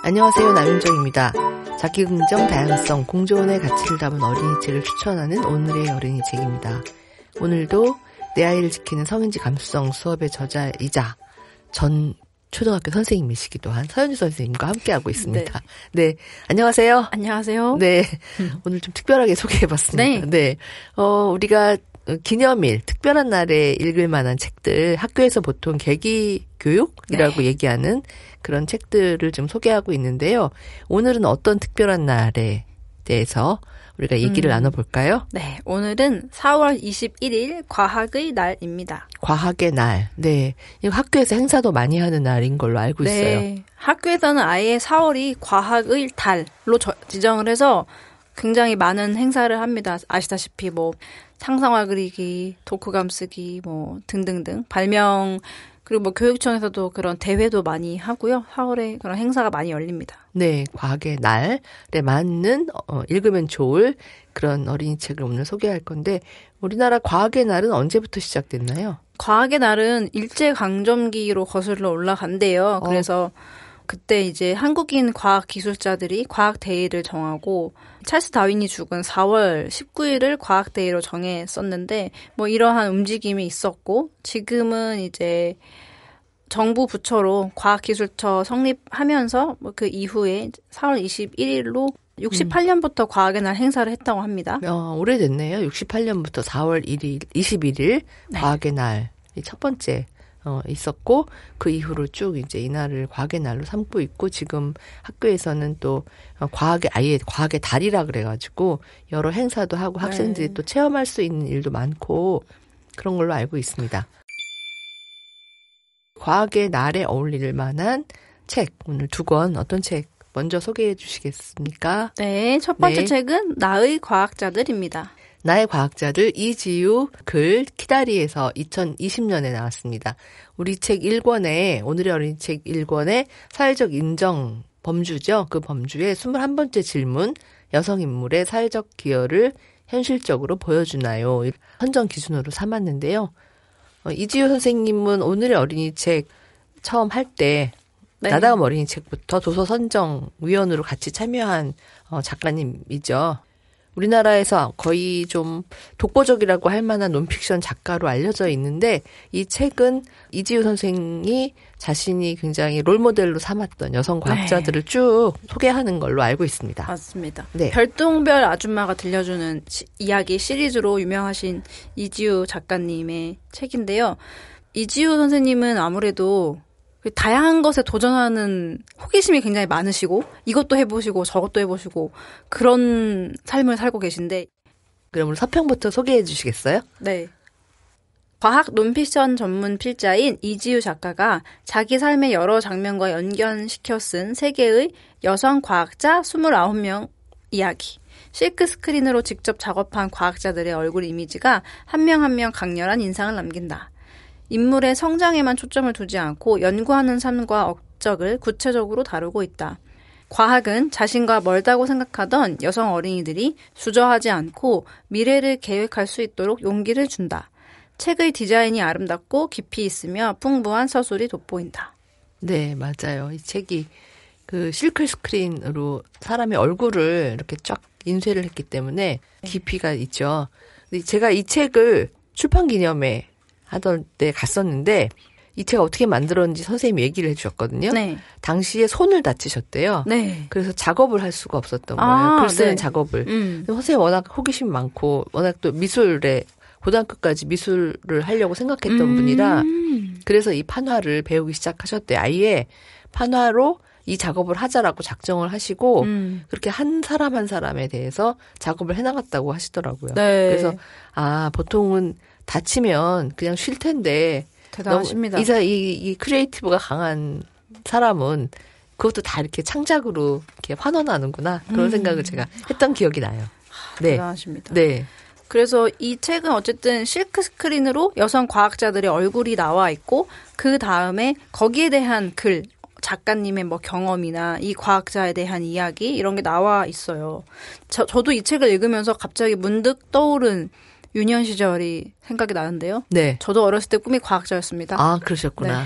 안녕하세요. 남윤정입니다. 자기긍정, 다양성, 공존의 가치를 담은 어린이 책을 추천하는 오늘의 어린이 책입니다. 오늘도 내 아이를 지키는 성인지 감수성 수업의 저자이자 전 초등학교 선생님이시기도 한 서현주 선생님과 함께하고 있습니다. 네. 안녕하세요. 안녕하세요. 네. 오늘 좀 특별하게 소개해봤습니다. 네. 우리가 기념일, 특별한 날에 읽을 만한 책들, 학교에서 보통 계기 교육이라고 얘기하는 그런 책들을 좀 소개하고 있는데요. 오늘은 어떤 특별한 날에 대해서 우리가 얘기를 나눠볼까요? 네, 오늘은 4월 21일 과학의 날입니다. 과학의 날. 네. 이거 학교에서 행사도 많이 하는 날인 걸로 알고 있어요. 네. 학교에서는 아예 4월이 과학의 달로 지정을 해서 굉장히 많은 행사를 합니다. 아시다시피 뭐 상상화 그리기, 독후감 쓰기 뭐 등등등 발명 그리고 뭐 교육청에서도 그런 대회도 많이 하고요. 4월에 그런 행사가 많이 열립니다. 네, 과학의 날에 맞는 읽으면 좋을 그런 어린이 책을 오늘 소개할 건데 우리나라 과학의 날은 언제부터 시작됐나요? 과학의 날은 일제강점기로 거슬러 올라간대요. 그래서 그때 이제 한국인 과학 기술자들이 과학 데이를 정하고 찰스 다윈이 죽은 4월 19일을 과학 데이로 정했었는데 뭐 이러한 움직임이 있었고 지금은 이제 정부 부처로 과학기술처 성립하면서 뭐 그 이후에 4월 21일로 68년부터 과학의 날 행사를 했다고 합니다. 오래됐네요. 68년부터 4월 21일 과학의 날이 첫 번째 있었고 그 이후로 쭉 이제 이날을 과학의 날로 삼고 있고 지금 학교에서는 또 아예 과학의 달이라 그래가지고 여러 행사도 하고 학생들이 또 체험할 수 있는 일도 많고 그런 걸로 알고 있습니다. 과학의 날에 어울릴 만한 책 오늘 두 권 어떤 책 먼저 소개해 주시겠습니까? 네, 첫 번째 책은 나의 과학자들입니다. 나의 과학자들 이지유 글 키다리에서 2020년에 나왔습니다. 우리 책 1권에 오늘의 어린이 책 1권에 사회적 인정 범주죠. 그 범주의 21번째 질문 여성 인물의 사회적 기여를 현실적으로 보여주나요? 선정 기준으로 삼았는데요. 이지유 선생님은 오늘의 어린이 책 처음 할 때 나다움 어린이 책부터 도서 선정위원으로 같이 참여한 작가님이죠. 우리나라에서 거의 좀 독보적이라고 할 만한 논픽션 작가로 알려져 있는데 이 책은 이지유 선생이 자신이 굉장히 롤모델로 삼았던 여성 과학자들을 쭉 소개하는 걸로 알고 있습니다. 맞습니다. 네. 별똥별 아줌마가 들려주는 이야기 시리즈로 유명하신 이지유 작가님의 책인데요. 이지유 선생님은 아무래도 다양한 것에 도전하는 호기심이 굉장히 많으시고 이것도 해보시고 저것도 해보시고 그런 삶을 살고 계신데 그럼 우리 서평부터 소개해 주시겠어요? 네. 과학 논피션 전문 필자인 이지유 작가가 자기 삶의 여러 장면과 연결시켜 쓴 세계의 여성 과학자 29명 이야기. 실크 스크린으로 직접 작업한 과학자들의 얼굴 이미지가 한 명 한 명 강렬한 인상을 남긴다. 인물의 성장에만 초점을 두지 않고 연구하는 삶과 업적을 구체적으로 다루고 있다. 과학은 자신과 멀다고 생각하던 여성 어린이들이 주저하지 않고 미래를 계획할 수 있도록 용기를 준다. 책의 디자인이 아름답고 깊이 있으며 풍부한 서술이 돋보인다. 네, 맞아요. 이 책이 그 실크 스크린으로 사람의 얼굴을 이렇게 쫙 인쇄를 했기 때문에 깊이가 있죠. 제가 이 책을 출판 기념회 하던 때 갔었는데 이 책 어떻게 만들었는지 선생님이 얘기를 해주셨거든요. 네. 당시에 손을 다치셨대요. 네. 그래서 작업을 할 수가 없었던 거예요. 글 쓰는 작업을. 선생님 워낙 호기심이 많고 워낙 또 미술에 고등학교까지 미술을 하려고 생각했던 분이라 그래서 이 판화를 배우기 시작하셨대요. 아예 판화로 이 작업을 하자라고 작정을 하시고 그렇게 한 사람 한 사람에 대해서 작업을 해나갔다고 하시더라고요. 네. 그래서 보통은 다치면 그냥 쉴 텐데 대단하십니다. 이 크리에이티브가 강한 사람은 그것도 다 이렇게 창작으로 이렇게 환원하는구나 그런 생각을 제가 했던 기억이 나요. 네. 대단하십니다. 네. 그래서 이 책은 어쨌든 실크 스크린으로 여성 과학자들의 얼굴이 나와 있고 그 다음에 거기에 대한 글 작가님의 뭐 경험이나 이 과학자에 대한 이야기 이런 게 나와 있어요. 저도 이 책을 읽으면서 갑자기 문득 떠오른 유년 시절이 생각이 나는데요. 네. 저도 어렸을 때 꿈이 과학자였습니다. 그러셨구나.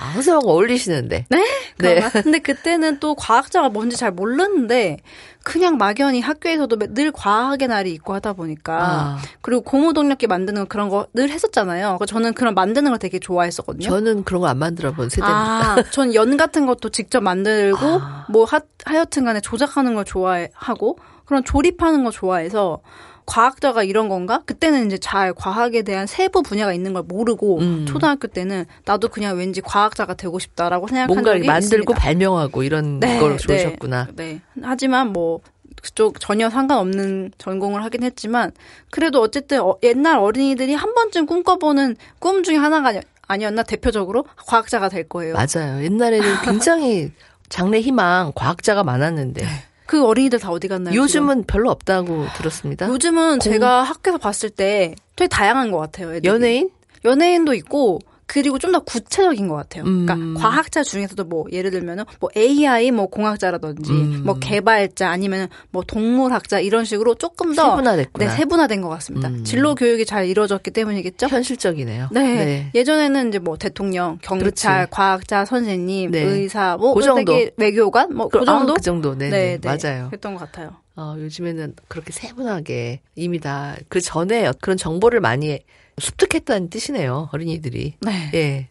항상 어울리시는데. 네? 네. 근데 그때는 또 과학자가 뭔지 잘 몰랐는데 그냥 막연히 학교에서도 늘 과학의 날이 있고 하다 보니까 그리고 고무동력기 만드는 그런 거 늘 했었잖아요. 저는 그런 만드는 걸 되게 좋아했었거든요. 저는 그런 거 안 만들어 본 세대입니다. 전 연 같은 것도 직접 만들고 뭐 하여튼 간에 조작하는 걸 좋아하고 그런 조립하는 거 좋아해서 과학자가 이런 건가? 그때는 이제 잘 과학에 대한 세부 분야가 있는 걸 모르고 초등학교 때는 나도 그냥 왠지 과학자가 되고 싶다라고 생각한 뭔가 적이 만들고 있습니다. 발명하고 이런 걸 좋으셨구나. 네. 하지만 뭐 그쪽 전혀 상관없는 전공을 하긴 했지만 그래도 어쨌든 옛날 어린이들이 한 번쯤 꿈꿔보는 꿈 중에 하나가 아니었나 대표적으로 과학자가 될 거예요. 맞아요. 옛날에는 굉장히 장래 희망 과학자가 많았는데. 그 어린이들 다 어디 갔나요? 요즘은 지금? 별로 없다고 들었습니다. 요즘은 제가 학교에서 봤을 때 되게 다양한 것 같아요. 애들이. 연예인도 있고 그리고 좀 더 구체적인 것 같아요. 그러니까 과학자 중에서도 뭐 예를 들면은 뭐 AI 뭐 공학자라든지 뭐 개발자 아니면 뭐 동물학자 이런 식으로 조금 더 세분화됐구나. 네, 세분화된 것 같습니다. 진로 교육이 잘 이루어졌기 때문이겠죠. 현실적이네요. 네. 예전에는 이제 뭐 대통령, 경찰, 그렇지. 과학자, 선생님, 의사, 뭐 그 정도. 외교관, 뭐 그 정도. 그 정도. 네, 맞아요. 했던 것 같아요. 요즘에는 그렇게 세분하게 이미 다 그 전에 그런 정보를 많이 습득했다는 뜻이네요. 어린이들이. 네. 예.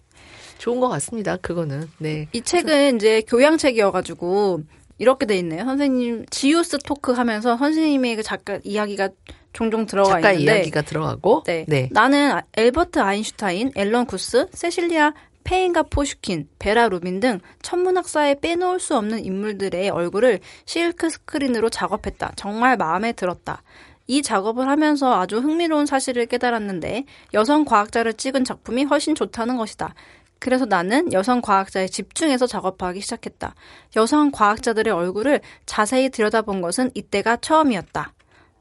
좋은 것 같습니다. 그거는. 네. 이 책은 이제 교양책이어가지고 이렇게 돼 있네요. 선생님 지우스 토크 하면서 선생님의 그 작가 이야기가 종종 들어가 작가 있는데 이야기가 들어가고 네. 나는 엘버트 아인슈타인, 앨런 구스, 세실리아 페인과 포슈킨, 베라 루빈 등 천문학사에 빼놓을 수 없는 인물들의 얼굴을 실크 스크린으로 작업했다. 정말 마음에 들었다. 이 작업을 하면서 아주 흥미로운 사실을 깨달았는데 여성 과학자를 찍은 작품이 훨씬 좋다는 것이다. 그래서 나는 여성 과학자에 집중해서 작업하기 시작했다. 여성 과학자들의 얼굴을 자세히 들여다본 것은 이때가 처음이었다.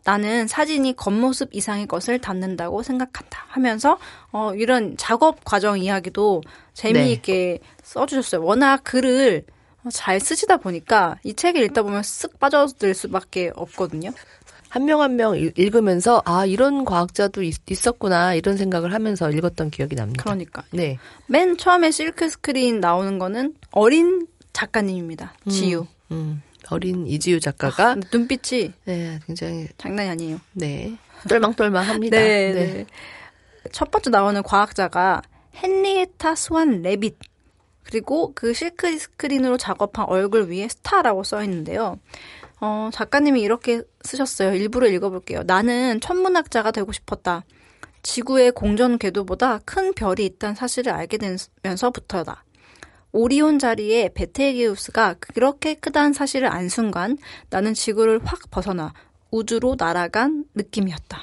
나는 사진이 겉모습 이상의 것을 담는다고 생각한다. 하면서 이런 작업 과정 이야기도 재미있게 써주셨어요. 워낙 글을 잘 쓰시다 보니까 이 책을 읽다 보면 쓱 빠져들 수밖에 없거든요. 한 명 한 명 읽으면서 이런 과학자도 있었구나 이런 생각을 하면서 읽었던 기억이 납니다. 그러니까. 네. 맨 처음에 실크 스크린 나오는 거는 어린 작가님입니다. 지유. 어린 이지유 작가가 눈빛이 굉장히 장난이 아니에요. 네. 똘망똘망합니다. 네. 첫 번째 나오는 과학자가 헨리에타 스완 레빗. 그리고 그 실크 스크린으로 작업한 얼굴 위에 스타라고 써 있는데요. 작가님이 이렇게 쓰셨어요. 일부러 읽어볼게요. 나는 천문학자가 되고 싶었다. 지구의 공전 궤도보다 큰 별이 있다는 사실을 알게 되면서부터다. 오리온 자리에 베텔게우스가 그렇게 크다는 사실을 안 순간 나는 지구를 확 벗어나 우주로 날아간 느낌이었다.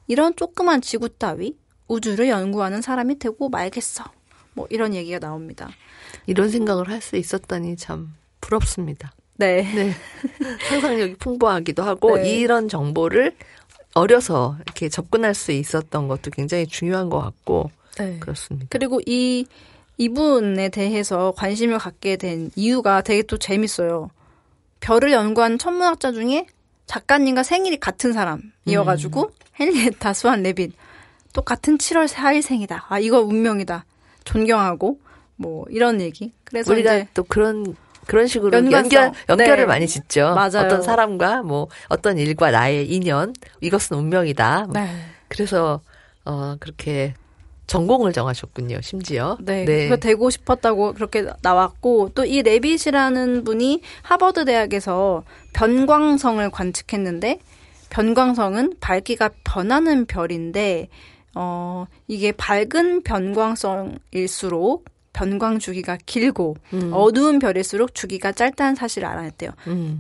이런 조그만 지구 따위 우주를 연구하는 사람이 되고 말겠어. 뭐 이런 얘기가 나옵니다. 이런 생각을 할 수 있었다니 참 부럽습니다. 네. 상상력이 풍부하기도 하고 이런 정보를 어려서 이렇게 접근할 수 있었던 것도 굉장히 중요한 것 같고 그렇습니다. 그리고 이분에 대해서 관심을 갖게 된 이유가 되게 또 재밌어요. 별을 연구한 천문학자 중에 작가님과 생일이 같은 사람이어가지고 헨리에타 스완 레빗 똑같은 7월 4일생이다. 이거 운명이다. 존경하고 뭐 이런 얘기. 그래서 우리가 이제 또 그런 식으로 연결을 많이 짓죠. 맞아요. 어떤 사람과 뭐 어떤 일과 나의 인연 이것은 운명이다. 그래서 그렇게 전공을 정하셨군요. 심지어. 그거 되고 싶었다고 그렇게 나왔고 또 이 레빗이라는 분이 하버드 대학에서 변광성을 관측했는데 변광성은 밝기가 변하는 별인데 이게 밝은 변광성일수록 변광 주기가 길고 어두운 별일수록 주기가 짧다는 사실을 알아냈대요.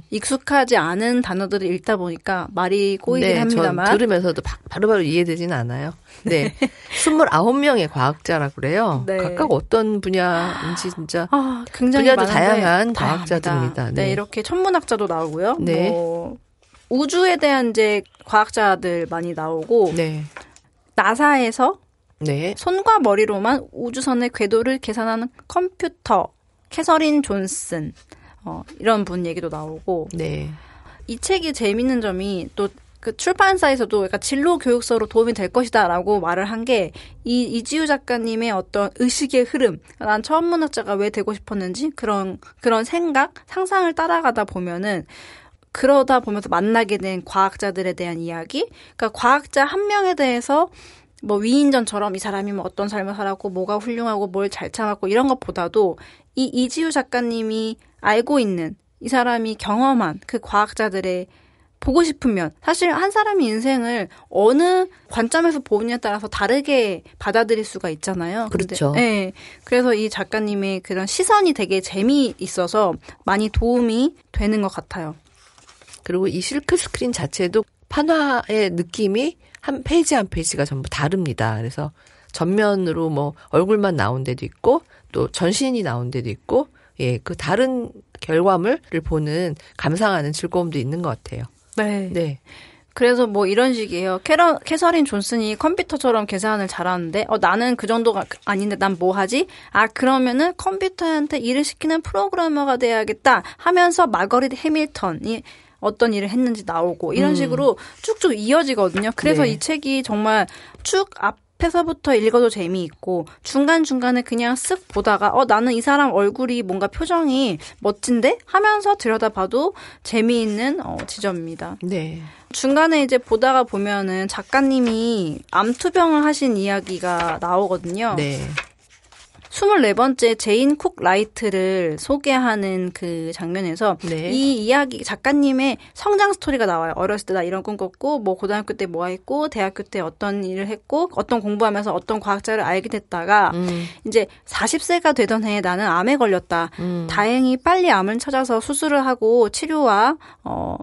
익숙하지 않은 단어들을 읽다 보니까 말이 꼬이긴 합니다만. 전 들으면서도 바로바로 이해되지는 않아요. 네. 29명의 과학자라고 그래요. 각각 어떤 분야인지 진짜 굉장히 분야도 다양한 과학자들입니다. 네, 이렇게 천문학자도 나오고요. 뭐 우주에 대한 이제 과학자들 많이 나오고 나사에서 손과 머리로만 우주선의 궤도를 계산하는 컴퓨터 캐서린 존슨 이런 분 얘기도 나오고 이 책이 재밌는 점이 또 그 출판사에서도 약간 진로 교육서로 도움이 될 것이다라고 말을 한 게 이지우 작가님의 어떤 의식의 흐름, 난 천문학자가 왜 되고 싶었는지 그런 생각, 상상을 따라가다 보면은 그러다 보면서 만나게 된 과학자들에 대한 이야기, 그러니까 과학자 한 명에 대해서 뭐 위인전처럼 이 사람이 뭐 어떤 삶을 살았고 뭐가 훌륭하고 뭘 잘 참았고 이런 것보다도 이 이지우 작가님이 알고 있는 이 사람이 경험한 그 과학자들의 보고 싶은 면, 사실 한 사람의 인생을 어느 관점에서 보느냐에 따라서 다르게 받아들일 수가 있잖아요. 그렇죠. 네. 그래서 이 작가님의 그런 시선이 되게 재미있어서 많이 도움이 되는 것 같아요. 그리고 이 실크 스크린 자체도 판화의 느낌이 한 페이지 한 페이지가 전부 다릅니다. 그래서 전면으로 뭐 얼굴만 나온 데도 있고 또 전신이 나온 데도 있고, 예, 그 다른 결과물을 보는 감상하는 즐거움도 있는 것 같아요. 네. 네. 그래서 뭐 이런 식이에요. 캐서린 존슨이 컴퓨터처럼 계산을 잘하는데, 나는 그 정도가 아닌데 난 뭐 하지? 그러면은 컴퓨터한테 일을 시키는 프로그래머가 돼야겠다 하면서 마거릿 해밀턴이 어떤 일을 했는지 나오고 이런 식으로 쭉쭉 이어지거든요. 그래서 네. 이 책이 정말 쭉 앞에서부터 읽어도 재미있고 중간중간에 그냥 쓱 보다가 나는 이 사람 얼굴이 뭔가 표정이 멋진데? 하면서 들여다봐도 재미있는 지점입니다. 네. 중간에 이제 보다가 보면은 작가님이 암투병을 하신 이야기가 나오거든요. 네. 24번째 제인 쿡 라이트를 소개하는 그 장면에서 네. 이 이야기 작가님의 성장 스토리가 나와요. 어렸을 때 나 이런 꿈 꿨고 뭐 고등학교 때 뭐 했고 대학교 때 어떤 일을 했고 어떤 공부하면서 어떤 과학자를 알게 됐다가 이제 40세가 되던 해에 나는 암에 걸렸다. 다행히 빨리 암을 찾아서 수술을 하고 치료와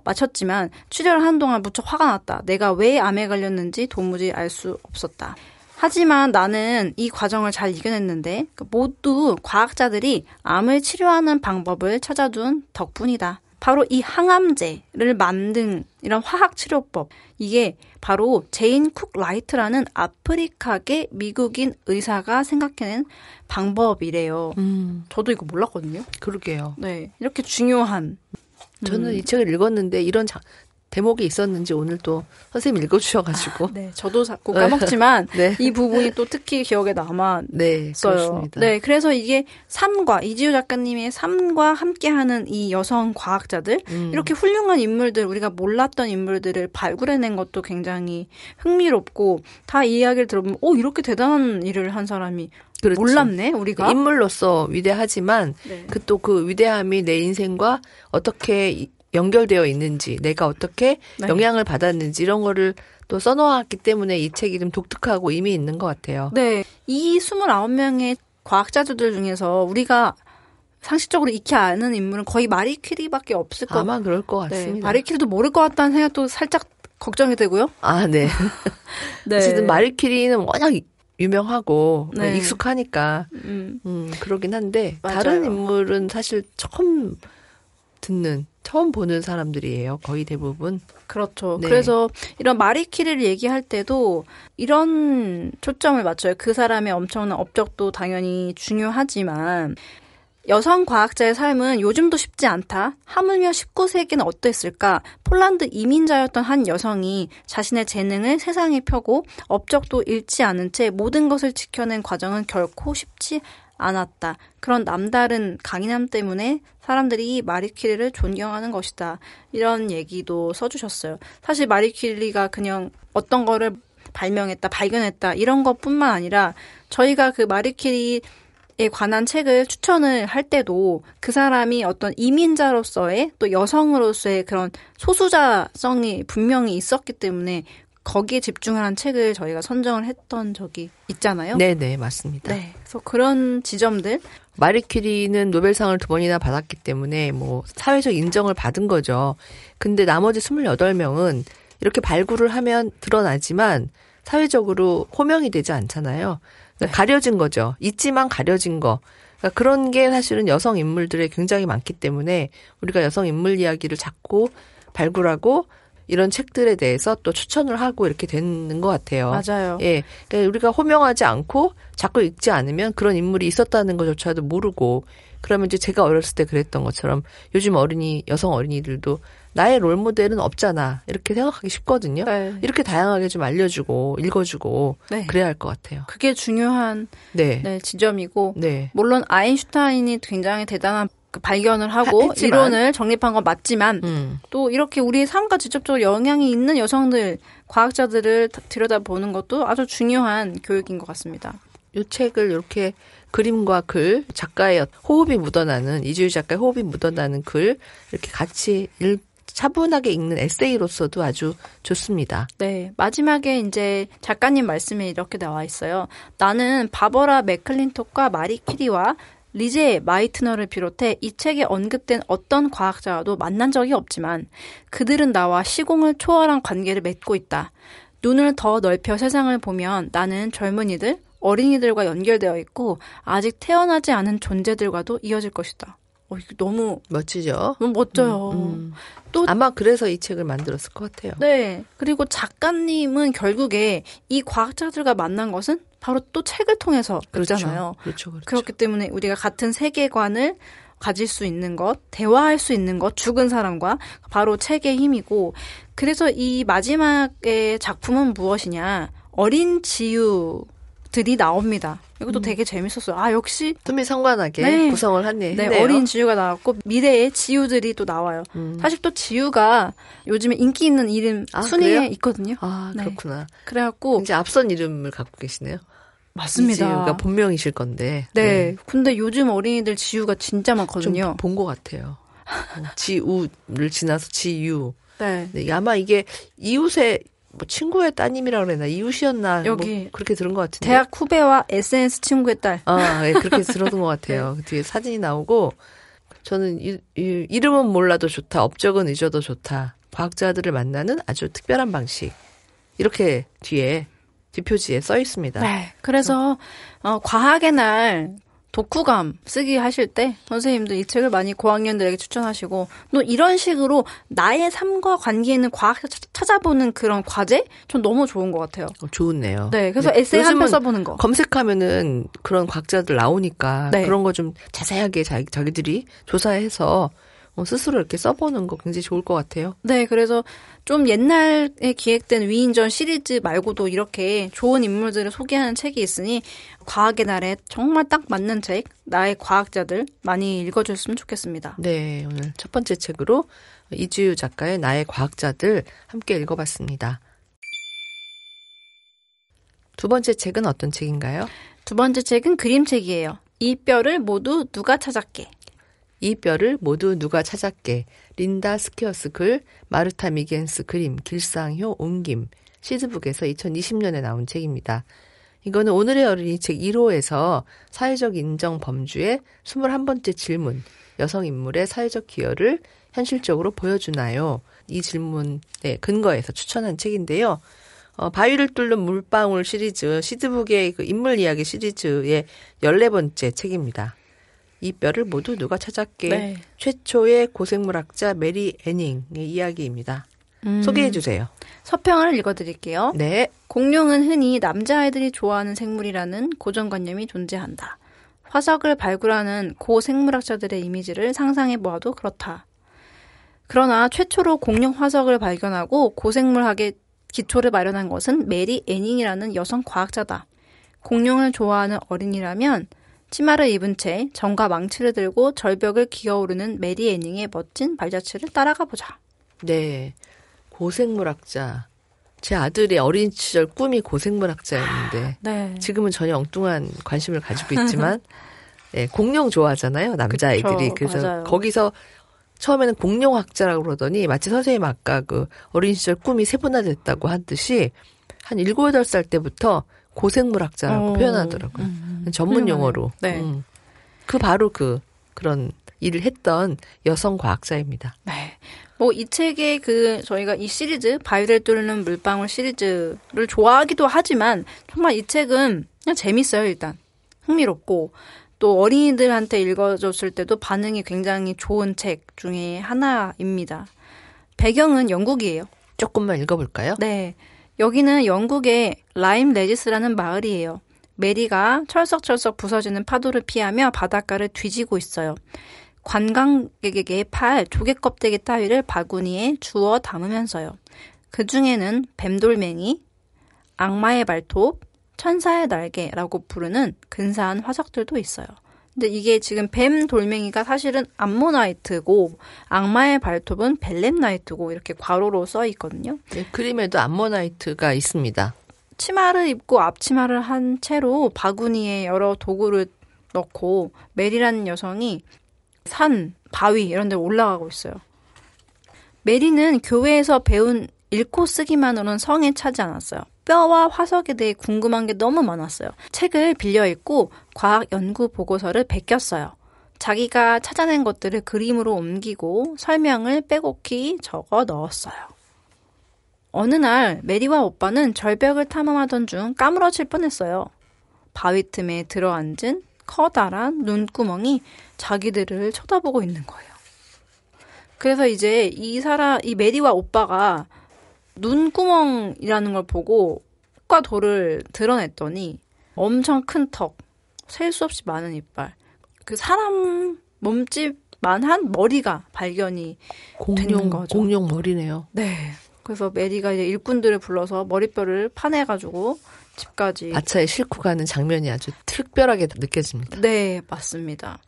마쳤지만 치료를 하는 동안 무척 화가 났다. 내가 왜 암에 걸렸는지 도무지 알 수 없었다. 하지만 나는 이 과정을 잘 이겨냈는데 모두 과학자들이 암을 치료하는 방법을 찾아둔 덕분이다. 바로 이 항암제를 만든 이런 화학치료법, 이게 바로 제인 쿡 라이트라는 아프리카계 미국인 의사가 생각해낸 방법이래요. 저도 이거 몰랐거든요. 그러게요. 네, 이렇게 중요한. 저는 이 책을 읽었는데 이런 대목이 있었는지 오늘 또 선생님이 읽어주셔가지고. 네, 저도 자꾸 까먹지만 네. 이 부분이 또 특히 기억에 남았어요. 네, 그렇습니다. 네, 그래서 이게 이지우 작가님의 삶과 함께하는 이 여성 과학자들, 이렇게 훌륭한 인물들, 우리가 몰랐던 인물들을 발굴해낸 것도 굉장히 흥미롭고, 다 이 이야기를 들어보면 이렇게 대단한 일을 한 사람이 그렇지. 몰랐네, 우리가. 인물로서 위대하지만 네. 또 그 위대함이 내 인생과 어떻게 연결되어 있는지, 내가 어떻게 네. 영향을 받았는지 이런 거를 또 써놓았기 때문에 이 책이 좀 독특하고 의미 있는 것 같아요. 네, 이 29명의 과학자들 중에서 우리가 상식적으로 익히 아는 인물은 거의 마리 퀴리밖에 없을 것 같아요. 아마 그럴 것 같습니다. 네, 마리 퀴리도 모를 것 같다는 생각도 살짝 걱정이 되고요. 네. 네. 어쨌든 마리 퀴리는 워낙 유명하고 네. 익숙하니까 그러긴 한데 맞아요. 다른 인물은 사실 처음 보는 사람들이에요. 거의 대부분. 그렇죠. 네. 그래서 이런 마리 퀴리를 얘기할 때도 이런 초점을 맞춰요. 그 사람의 엄청난 업적도 당연히 중요하지만 여성 과학자의 삶은 요즘도 쉽지 않다. 하물며 19세기는 어땠을까? 폴란드 이민자였던 한 여성이 자신의 재능을 세상에 펴고 업적도 잃지 않은 채 모든 것을 지켜낸 과정은 결코 쉽지 않았다. 그런 남다른 강인함 때문에 사람들이 마리 퀴리를 존경하는 것이다. 이런 얘기도 써주셨어요. 사실 마리 퀴리가 그냥 어떤 거를 발견했다 이런 것뿐만 아니라 저희가 그 마리 퀴리에 관한 책을 추천을 할 때도 그 사람이 어떤 이민자로서의 또 여성으로서의 그런 소수자성이 분명히 있었기 때문에 거기에 집중을 한 책을 저희가 선정을 했던 적이 있잖아요. 네네, 맞습니다. 네, 그래서 그런 지점들. 마리 퀴리는 노벨상을 2번이나 받았기 때문에 뭐 사회적 인정을 받은 거죠. 근데 나머지 28명은 이렇게 발굴을 하면 드러나지만 사회적으로 호명이 되지 않잖아요. 그러니까 가려진 거죠. 있지만 가려진 거. 그러니까 그런 게 사실은 여성 인물들에 굉장히 많기 때문에 우리가 여성 인물 이야기를 자꾸 발굴하고 이런 책들에 대해서 또 추천을 하고 이렇게 되는 것 같아요. 맞아요. 예. 그러니까 우리가 호명하지 않고 자꾸 읽지 않으면 그런 인물이 있었다는 것조차도 모르고 그러면 이제 제가 어렸을 때 그랬던 것처럼 요즘 여성 어린이들도 나의 롤모델은 없잖아. 이렇게 생각하기 쉽거든요. 네. 이렇게 다양하게 좀 알려주고 읽어주고 네. 그래야 할 것 같아요. 그게 중요한 네. 네, 지점이고 네. 물론 아인슈타인이 굉장히 대단한 그 발견을 하고 이론을 정립한 건 맞지만 또 이렇게 우리의 삶과 직접적으로 영향이 있는 여성들, 과학자들을 들여다보는 것도 아주 중요한 교육인 것 같습니다. 이 책을 이렇게 그림과 글, 작가의 호흡이 묻어나는, 이주유 작가의 호흡이 묻어나는 글 이렇게 같이 차분하게 읽는 에세이로서도 아주 좋습니다. 네, 마지막에 이제 작가님 말씀에 이렇게 나와 있어요. 나는 바버라 맥클린톡과 마리 키리와 리제 마이트너를 비롯해 이 책에 언급된 어떤 과학자와도 만난 적이 없지만 그들은 나와 시공을 초월한 관계를 맺고 있다. 눈을 더 넓혀 세상을 보면 나는 젊은이들, 어린이들과 연결되어 있고 아직 태어나지 않은 존재들과도 이어질 것이다. 이거 너무 멋지죠? 너무 멋져요. 또 아마 그래서 이 책을 만들었을 것 같아요. 네. 그리고 작가님은 결국에 이 과학자들과 만난 것은 바로 또 책을 통해서 그렇잖아요. 그렇죠. 그렇기 때문에 우리가 같은 세계관을 가질 수 있는 것, 대화할 수 있는 것, 죽은 사람과 바로 책의 힘이고 그래서 이 마지막의 작품은 무엇이냐. 어린 지유들이 나옵니다. 이것도 되게 재밌었어요. 아, 역시. 틈이 상관하게 구성을 했네요. 네, 어린 지유가 나왔고, 미래의 지유들이 또 나와요. 사실 또 지유가 요즘에 인기 있는 이름 순위에 그래요? 있거든요. 아, 네. 그렇구나. 그래갖고. 이제 앞선 이름을 갖고 계시네요. 맞습니다. 이지유가 본명이실 건데. 네. 근데 요즘 어린이들 지유가 진짜 많거든요. 좀 본 것 같아요. 지우를 지나서 지유. 네. 네, 아마 이게 이웃의 뭐 친구의 따님이라고 그랬나 이웃이었나 여기 뭐 그렇게 들은 것 같은데 대학 후배와 SNS 친구의 딸. 네, 그렇게 들었던 것 같아요. 네. 뒤에 사진이 나오고 저는 이름은 몰라도 좋다, 업적은 잊어도 좋다. 과학자들을 만나는 아주 특별한 방식 이렇게 뒤에 뒷표지에 써 있습니다. 네, 그래서 과학의 날 독후감 쓰기 하실 때 선생님들 이 책을 많이 고학년들에게 추천하시고 또 이런 식으로 나의 삶과 관계 있는 과학을 찾아보는 그런 과제? 전 너무 좋은 것 같아요. 좋네요. 네, 그래서 에세이 한 편 써보는 거. 검색하면은 그런 과학자들 나오니까 네. 그런 거 좀 자세하게 자기들이 조사해서 스스로 이렇게 써보는 거 굉장히 좋을 것 같아요. 네, 그래서 좀 옛날에 기획된 위인전 시리즈 말고도 이렇게 좋은 인물들을 소개하는 책이 있으니 과학의 날에 정말 딱 맞는 책, 나의 과학자들 많이 읽어줬으면 좋겠습니다. 네, 오늘 첫 번째 책으로 이주유 작가의 나의 과학자들 함께 읽어봤습니다. 두 번째 책은 어떤 책인가요? 두 번째 책은 그림책이에요. 이 뼈를 모두 누가 찾았게. 이 뼈를 모두 누가 찾았게. 린다 스키어스 글, 마르타 미겐스 그림, 길상효 옮김, 시드북에서 2020년에 나온 책입니다. 이거는 오늘의 어린이 책 1호에서 사회적 인정 범주의 21번째 질문, 여성 인물의 사회적 기여를 현실적으로 보여주나요? 이 질문에 근거해서 추천한 책인데요. 바위를 뚫는 물방울 시리즈, 시드북의 그 인물 이야기 시리즈의 14번째 책입니다. 이 뼈를 모두 누가 찾았게. 네. 최초의 고생물학자 메리 애닝의 이야기입니다. 소개해 주세요. 서평을 읽어드릴게요. 네. 공룡은 흔히 남자아이들이 좋아하는 생물이라는 고정관념이 존재한다. 화석을 발굴하는 고생물학자들의 이미지를 상상해 보아도 그렇다. 그러나 최초로 공룡 화석을 발견하고 고생물학의 기초를 마련한 것은 메리 애닝이라는 여성 과학자다. 공룡을 좋아하는 어린이라면 치마를 입은 채 정과 망치를 들고 절벽을 기어오르는 메리 애닝의 멋진 발자취를 따라가 보자. 네. 고생물학자. 제 아들의 어린 시절 꿈이 고생물학자였는데 네. 지금은 전혀 엉뚱한 관심을 가지고 있지만 네, 공룡 좋아하잖아요. 남자아이들이. 그쵸, 그래서 맞아요. 거기서 처음에는 공룡학자라고 그러더니 마치 선생님 아까 그 어린 시절 꿈이 세분화됐다고 하듯이 한 7, 8살 때부터 고생물학자라고 표현하더라고요. 전문 용어로. 네. 그 바로 그런 일을 했던 여성 과학자입니다. 네. 뭐 이 책의 저희가 이 시리즈 바위를 뚫는 물방울 시리즈를 좋아하기도 하지만 정말 이 책은 그냥 재밌어요. 일단 흥미롭고 또 어린이들한테 읽어줬을 때도 반응이 굉장히 좋은 책 중에 하나입니다. 배경은 영국이에요. 조금만 읽어볼까요? 네. 여기는 영국의 라임 레지스라는 마을이에요. 메리가 철썩철썩 부서지는 파도를 피하며 바닷가를 뒤지고 있어요. 관광객에게 팔 조개 껍데기 따위를 바구니에 주워 담으면서요. 그 중에는 뱀돌멩이, 악마의 발톱, 천사의 날개라고 부르는 근사한 화석들도 있어요. 근데 이게 지금 뱀 돌멩이가 사실은 암모나이트고 악마의 발톱은 벨렘나이트고 이렇게 괄호로 써 있거든요. 네, 그림에도 암모나이트가 있습니다. 치마를 입고 앞치마를 한 채로 바구니에 여러 도구를 넣고 메리라는 여성이 산, 바위 이런 데 올라가고 있어요. 메리는 교회에서 배운 읽고 쓰기만으로는 성에 차지 않았어요. 뼈와 화석에 대해 궁금한 게 너무 많았어요. 책을 빌려 읽고 과학 연구 보고서를 베꼈어요. 자기가 찾아낸 것들을 그림으로 옮기고 설명을 빼곡히 적어 넣었어요. 어느 날 메리와 오빠는 절벽을 탐험하던 중 까무러칠 뻔했어요. 바위 틈에 들어앉은 커다란 눈구멍이 자기들을 쳐다보고 있는 거예요. 그래서 이제 이 메리와 오빠가 눈구멍이라는 걸 보고 흙과 돌을 드러냈더니 엄청 큰 턱, 셀 수 없이 많은 이빨, 그 사람 몸집만한 머리가 발견이 되는 거죠. 공룡 머리네요. 네. 그래서 메리가 이제 일꾼들을 불러서 머리뼈를 파내가지고 집까지 마차에 싣고 가는 장면이 아주 특별하게 느껴집니다. 네, 맞습니다.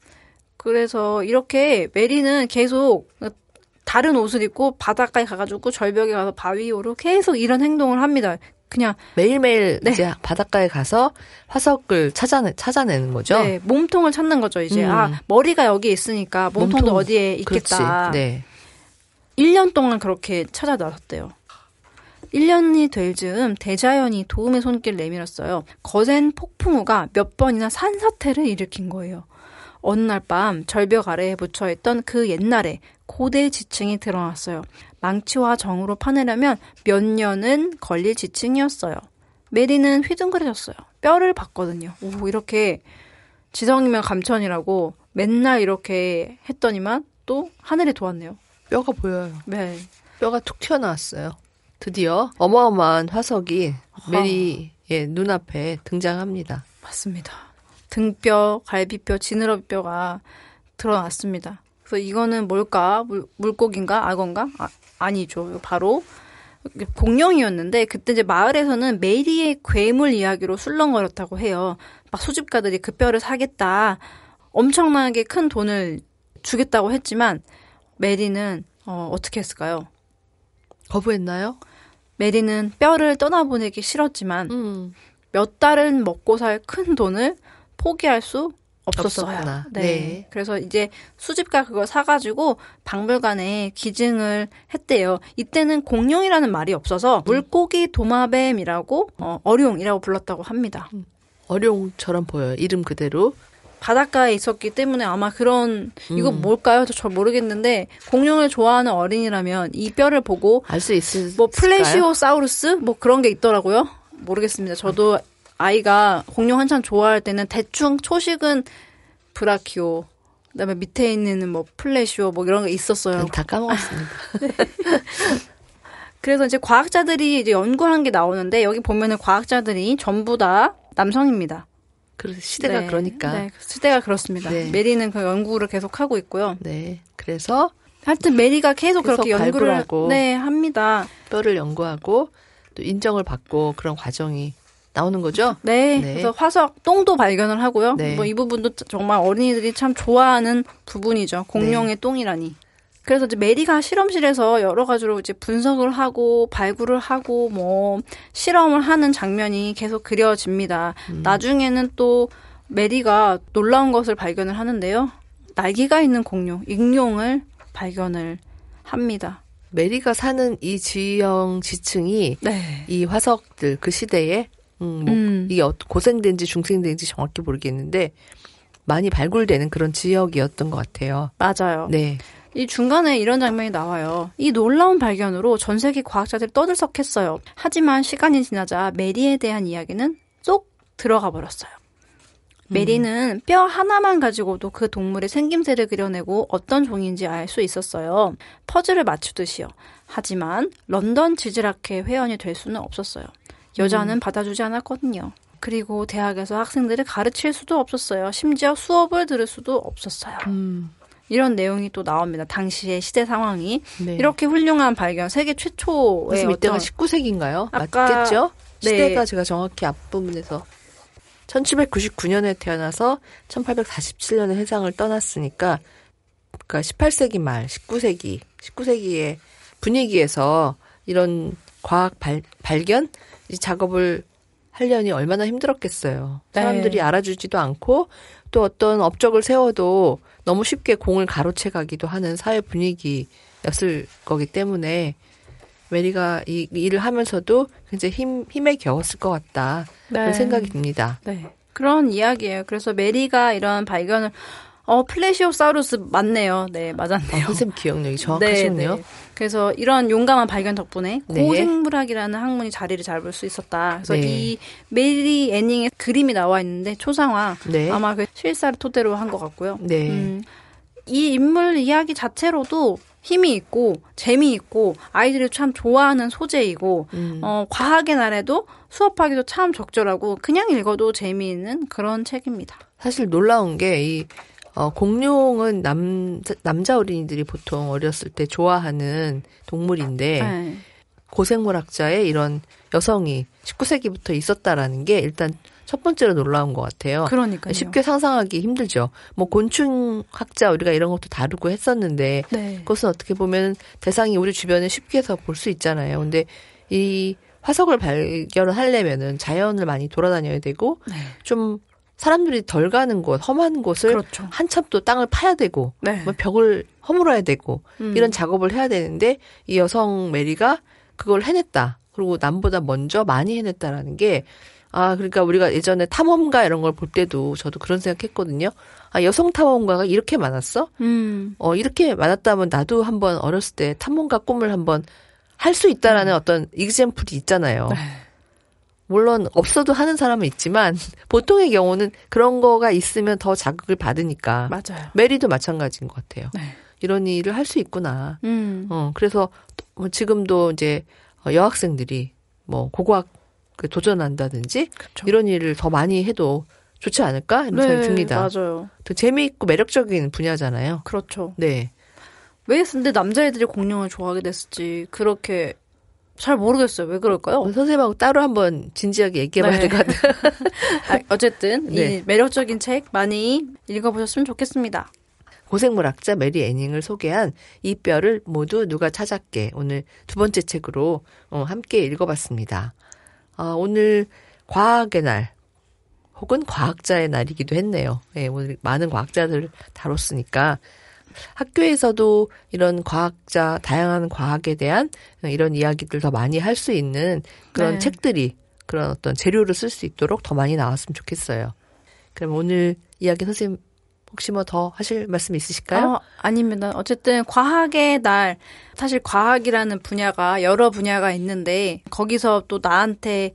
그래서 이렇게 메리는 계속 다른 옷을 입고 바닷가에 가가지고 절벽에 가서 바위로 계속 이런 행동을 합니다. 그냥 매일매일 네. 이제 바닷가에 가서 화석을 찾아내는 거죠. 네, 몸통을 찾는 거죠. 이제 머리가 여기 있으니까 몸통도 어디에 있겠다. 그렇지. 네. 1년 동안 그렇게 찾아 나섰대요. 1년이 될 즈음 대자연이 도움의 손길을 내밀었어요. 거센 폭풍우가 몇 번이나 산사태를 일으킨 거예요. 어느 날 밤 절벽 아래에 묻혀있던 그 옛날에 고대 지층이 드러났어요. 망치와 정으로 파내려면 몇 년은 걸릴 지층이었어요. 메리는 휘둥그레졌어요. 뼈를 봤거든요. 오, 이렇게 지성이면 감천이라고 맨날 이렇게 했더니만 또 하늘이 도왔네요. 뼈가 보여요. 네. 뼈가 툭 튀어나왔어요. 드디어 어마어마한 화석이 메리의 눈앞에 등장합니다. 맞습니다. 등뼈, 갈비뼈, 지느러미뼈가 드러났습니다. 그래서 이거는 뭘까? 물고기인가? 악어인가? 아니죠. 바로 공룡이었는데 그때 이제 마을에서는 메리의 괴물 이야기로 술렁거렸다고 해요. 막 수집가들이 그 뼈를 사겠다. 엄청나게 큰 돈을 주겠다고 했지만 메리는 어떻게 했을까요? 거부했나요? 메리는 뼈를 떠나보내기 싫었지만 몇 달은 먹고 살 큰 돈을 포기할 수 없었어요. 없었구나. 네. 네. 그래서 이제 수집가 그걸 사가지고 박물관에 기증을 했대요. 이때는 공룡이라는 말이 없어서 물고기 도마뱀이라고 어룡이라고 불렀다고 합니다. 어룡처럼 보여요. 이름 그대로. 바닷가에 있었기 때문에 아마 그런 이거 뭘까요? 저 잘 모르겠는데 공룡을 좋아하는 어린이라면 이 뼈를 보고 알 수 있을 뭐 플래시오사우루스 뭐 그런 게 있더라고요. 모르겠습니다. 저도 아이가 공룡 한참 좋아할 때는 대충 초식은 브라키오, 그다음에 밑에 있는 뭐 플래시오 뭐 이런 게 있었어요. 다 까먹었습니다. 그래서 이제 과학자들이 이제 연구한 게 나오는데 여기 보면은 과학자들이 전부 다 남성입니다. 그래서 시대가 네, 그러니까. 네, 시대가 그렇습니다. 네. 메리는 그 연구를 계속 하고 있고요. 네. 그래서 하여튼 메리가 계속 그렇게 연구를 발굴하고 네, 합니다. 뼈를 연구하고 또 인정을 받고 그런 과정이 나오는 거죠? 네, 네. 그래서 화석 똥도 발견을 하고요. 네. 뭐 이 부분도 정말 어린이들이 참 좋아하는 부분이죠. 공룡의 똥이라니. 그래서 이제 메리가 실험실에서 여러 가지로 이제 분석을 하고 발굴을 하고 뭐 실험을 하는 장면이 계속 그려집니다. 나중에는 또 메리가 놀라운 것을 발견을 하는데요. 날개가 있는 공룡, 익룡을 발견을 합니다. 메리가 사는 이 지층이 네. 이 화석들 그 시대에 이게 고생된지 중생된지 정확히 모르겠는데 많이 발굴되는 그런 지역이었던 것 같아요. 맞아요. 네. 이 중간에 이런 장면이 나와요. 이 놀라운 발견으로 전 세계 과학자들이 떠들썩했어요. 하지만 시간이 지나자 메리에 대한 이야기는 쏙 들어가 버렸어요. 메리는 뼈 하나만 가지고도 그 동물의 생김새를 그려내고 어떤 종인지 알 수 있었어요. 퍼즐을 맞추듯이요. 하지만 런던 지질학회 회원이 될 수는 없었어요. 여자는 받아주지 않았거든요. 그리고 대학에서 학생들을 가르칠 수도 없었어요. 심지어 수업을 들을 수도 없었어요. 이런 내용이 또 나옵니다. 당시의 시대 상황이. 네. 이렇게 훌륭한 발견, 세계 최초의 이때가 어떤 19세기인가요? 아까- 맞겠죠? 네. 시대가 제가 정확히 앞부분에서 1799년에 태어나서 1847년에 세상을 떠났으니까 그러니까 18세기 말 19세기의 분위기에서 이런 과학 발견 작업을 하려니 얼마나 힘들었겠어요. 사람들이 네. 알아주지도 않고 또 어떤 업적을 세워도 너무 쉽게 공을 가로채 가기도 하는 사회 분위기였을 거기 때문에 메리가 이 일을 하면서도 굉장히 힘에 겨웠을 것 같다. 그런 네. 생각이 듭니다. 네. 그런 이야기예요. 그래서 메리가 이런 발견을 플래시오사우루스 맞네요. 네, 맞았네요. 선생님 기억력이 정확하시군요. 네. 그래서 이런 용감한 발견 덕분에 네. 고생물학이라는 학문이 자리를 잡을 수 있었다. 그래서 네. 이 메리 애닝의 그림이 나와 있는데 초상화 네. 아마 그 실사를 토대로 한 것 같고요. 네. 이 인물 이야기 자체로도 힘이 있고 재미있고 아이들이 참 좋아하는 소재이고 과학의 날에도 수업하기도 참 적절하고 그냥 읽어도 재미있는 그런 책입니다. 사실 놀라운 게 이 공룡은 남자 어린이들이 보통 어렸을 때 좋아하는 동물인데 네. 고생물학자의 이런 여성이 19세기부터 있었다라는 게 일단 첫 번째로 놀라운 것 같아요. 그러니까요. 쉽게 상상하기 힘들죠. 뭐 곤충학자 우리가 이런 것도 다루고 했었는데 네. 그것은 어떻게 보면 대상이 우리 주변에 쉽게 해서 볼 수 있잖아요. 근데 이 화석을 발견을 하려면은 자연을 많이 돌아다녀야 되고 네. 좀 사람들이 덜 가는 곳, 험한 곳을 그렇죠. 한참 또 땅을 파야 되고 네. 뭐 벽을 허물어야 되고 이런 작업을 해야 되는데 이 여성 메리가 그걸 해냈다. 그리고 남보다 먼저 많이 해냈다라는 게 그러니까 우리가 예전에 탐험가 이런 걸 볼 때도 저도 그런 생각했거든요. 여성 탐험가가 이렇게 많았어? 이렇게 많았다면 나도 한번 어렸을 때 탐험가 꿈을 한번 할 수 있다라는 어떤 이그젬플이 있잖아요. 네. 물론 없어도 하는 사람은 있지만 보통의 경우는 그런 거가 있으면 더 자극을 받으니까. 맞아요. 메리도 마찬가지인 것 같아요. 네. 이런 일을 할 수 있구나. 그래서 지금도 이제 여학생들이 뭐 고고학 도전한다든지 그렇죠. 이런 일을 더 많이 해도 좋지 않을까 이런 생각이 듭니다. 맞아요. 더 재미있고 매력적인 분야잖아요. 그렇죠. 네. 왜 근데 남자애들이 공룡을 좋아하게 됐을지 그렇게 잘 모르겠어요. 왜 그럴까요? 선생님하고 따로 한번 진지하게 얘기해봐야 될 것 같아요. 어쨌든 네. 이 매력적인 책 많이 읽어보셨으면 좋겠습니다. 고생물학자 메리 애닝을 소개한 이 뼈를 모두 누가 찾았게 오늘 두 번째 책으로 함께 읽어봤습니다. 오늘 과학의 날 혹은 과학자의 날이기도 했네요. 네, 오늘 많은 과학자들을 다뤘으니까 학교에서도 이런 과학자, 다양한 과학에 대한 이런 이야기들 더 많이 할 수 있는 그런 네. 책들이 그런 어떤 재료를 쓸 수 있도록 더 많이 나왔으면 좋겠어요. 그럼 오늘 이야기 선생님 혹시 뭐 더 하실 말씀 있으실까요? 아닙니다. 어쨌든 과학의 날, 사실 과학이라는 분야가 여러 분야가 있는데 거기서 또 나한테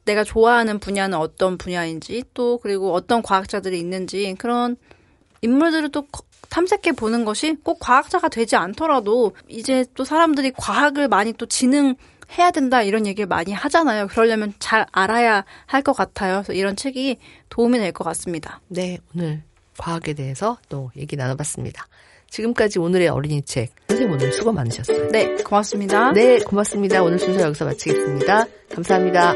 내가 좋아하는 분야는 어떤 분야인지 또 그리고 어떤 과학자들이 있는지 그런 인물들을 또 탐색해 보는 것이 꼭 과학자가 되지 않더라도 이제 또 사람들이 과학을 많이 또 지능해야 된다 이런 얘기를 많이 하잖아요. 그러려면 잘 알아야 할 것 같아요. 그래서 이런 책이 도움이 될 것 같습니다. 네, 오늘 과학에 대해서 또 얘기 나눠봤습니다. 지금까지 오늘의 어린이 책 선생님 오늘 수고 많으셨어요. 네, 고맙습니다. 네, 고맙습니다. 오늘 순서 여기서 마치겠습니다. 감사합니다.